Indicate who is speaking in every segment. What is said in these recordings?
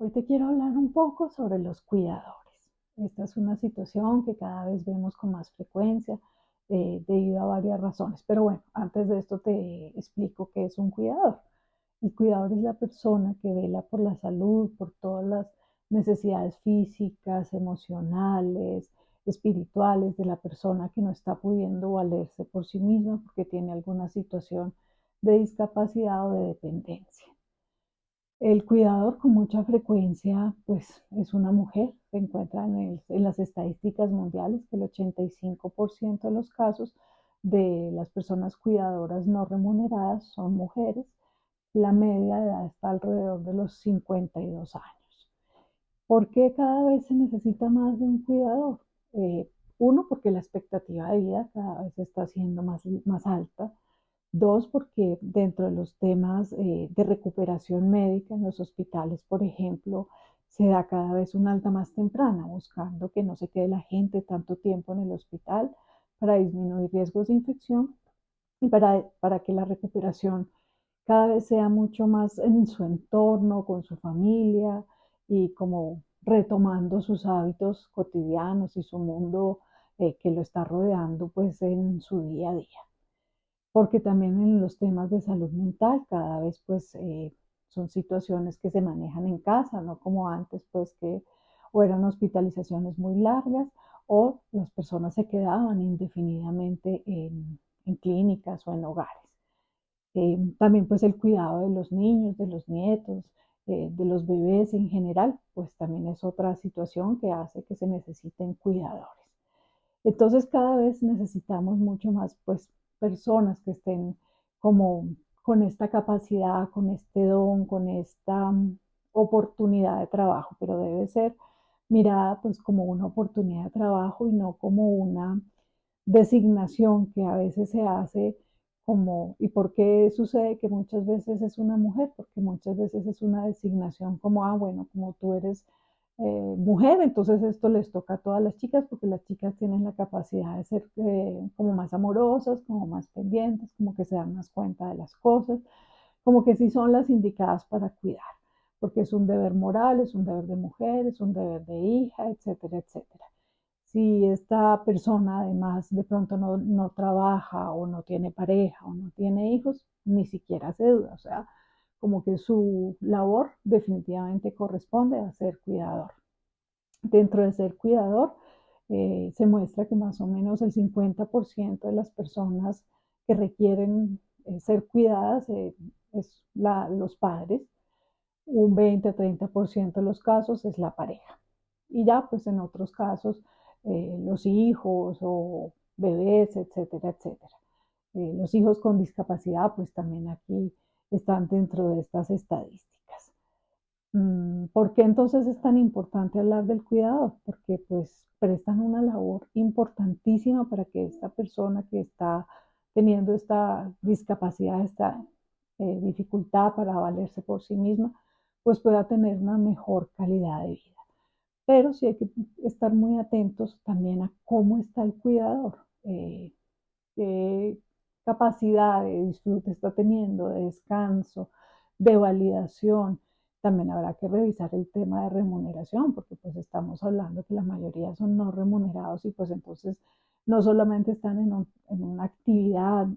Speaker 1: Hoy te quiero hablar un poco sobre los cuidadores. Esta es una situación que cada vez vemos con más frecuencia debido a varias razones. Pero bueno, antes de esto te explico qué es un cuidador. El cuidador es la persona que vela por la salud, por todas las necesidades físicas, emocionales, espirituales de la persona que no está pudiendo valerse por sí misma porque tiene alguna situación de discapacidad o de dependencia. El cuidador con mucha frecuencia, pues es una mujer. Se encuentra en las estadísticas mundiales que el 85% de los casos de las personas cuidadoras no remuneradas son mujeres. La media de edad está alrededor de los 52 años. ¿Por qué cada vez se necesita más de un cuidador? Uno, porque la expectativa de vida cada vez está siendo más alta. Dos, porque dentro de los temas de recuperación médica en los hospitales, por ejemplo, se da cada vez una alta más temprana, buscando que no se quede la gente tanto tiempo en el hospital para disminuir riesgos de infección y para que la recuperación cada vez sea mucho más en su entorno, con su familia y como retomando sus hábitos cotidianos y su mundo que lo está rodeando pues en su día a día. Porque también en los temas de salud mental cada vez pues son situaciones que se manejan en casa, no como antes pues que o eran hospitalizaciones muy largas o las personas se quedaban indefinidamente en clínicas o en hogares. También pues el cuidado de los niños, de los nietos, de los bebés en general, pues también es otra situación que hace que se necesiten cuidadores. Entonces cada vez necesitamos mucho más pues personas que estén como con esta capacidad, con este don, con esta oportunidad de trabajo, pero debe ser mirada pues como una oportunidad de trabajo y no como una designación que a veces se hace como, ¿y por qué sucede que muchas veces es una mujer? Porque muchas veces es una designación como, bueno, como tú eres mujer, entonces esto les toca a todas las chicas porque las chicas tienen la capacidad de ser como más amorosas, como más pendientes, como que se dan más cuenta de las cosas, como que sí son las indicadas para cuidar, porque es un deber moral, es un deber de mujer, es un deber de hija, etcétera, etcétera. Si esta persona además de pronto no trabaja o no tiene pareja o no tiene hijos, ni siquiera se duda, o sea, como que su labor definitivamente corresponde a ser cuidador. Dentro de ser cuidador, se muestra que más o menos el 50% de las personas que requieren ser cuidadas es los padres, un 20-30% de los casos es la pareja. Y ya pues en otros casos los hijos o bebés, etcétera, etcétera. Los hijos con discapacidad pues también aquí están dentro de estas estadísticas. ¿Por qué entonces es tan importante hablar del cuidado? Porque pues prestan una labor importantísima para que esta persona que está teniendo esta discapacidad, esta dificultad para valerse por sí misma, pues pueda tener una mejor calidad de vida. Pero sí hay que estar muy atentos también a cómo está el cuidador, qué capacidad de disfrute está teniendo, de descanso, de validación. También habrá que revisar el tema de remuneración, porque pues estamos hablando que la mayoría son no remunerados y pues entonces no solamente están en una actividad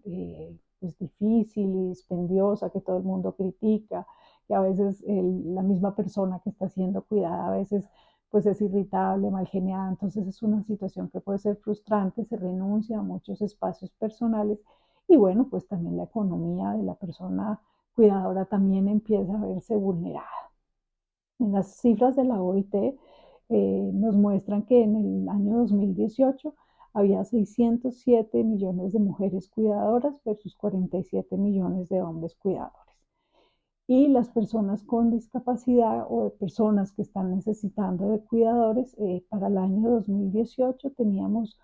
Speaker 1: pues difícil y dispendiosa que todo el mundo critica, que a veces la misma persona que está siendo cuidada a veces pues es irritable, mal geniada, entonces es una situación que puede ser frustrante, se renuncia a muchos espacios personales y bueno, pues también la economía de la persona cuidadora también empieza a verse vulnerada. En las cifras de la OIT nos muestran que en el año 2018 había 607 millones de mujeres cuidadoras versus 47 millones de hombres cuidadores. Y las personas con discapacidad o de personas que están necesitando de cuidadores, para el año 2018 teníamos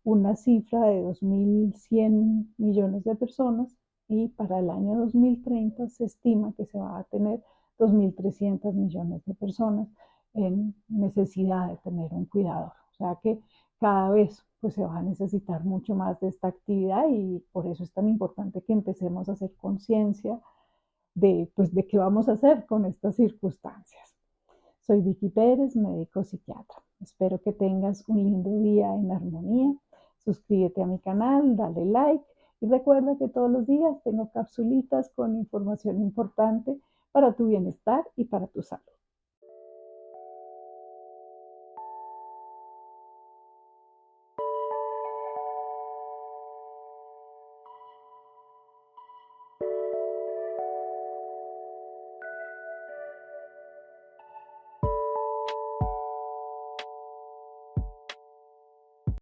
Speaker 1: una cifra de 2.100 millones de personas y para el año 2030 se estima que se va a tener 2.300 millones de personas en necesidad de tener un cuidador. O sea que cada vez pues, se va a necesitar mucho más de esta actividad y por eso es tan importante que empecemos a hacer conciencia de, pues, de qué vamos a hacer con estas circunstancias. Soy Vicky Pérez, médico psiquiatra. Espero que tengas un lindo día en armonía. Suscríbete a mi canal, dale like y recuerda que todos los días tengo capsulitas con información importante para tu bienestar y para tu salud.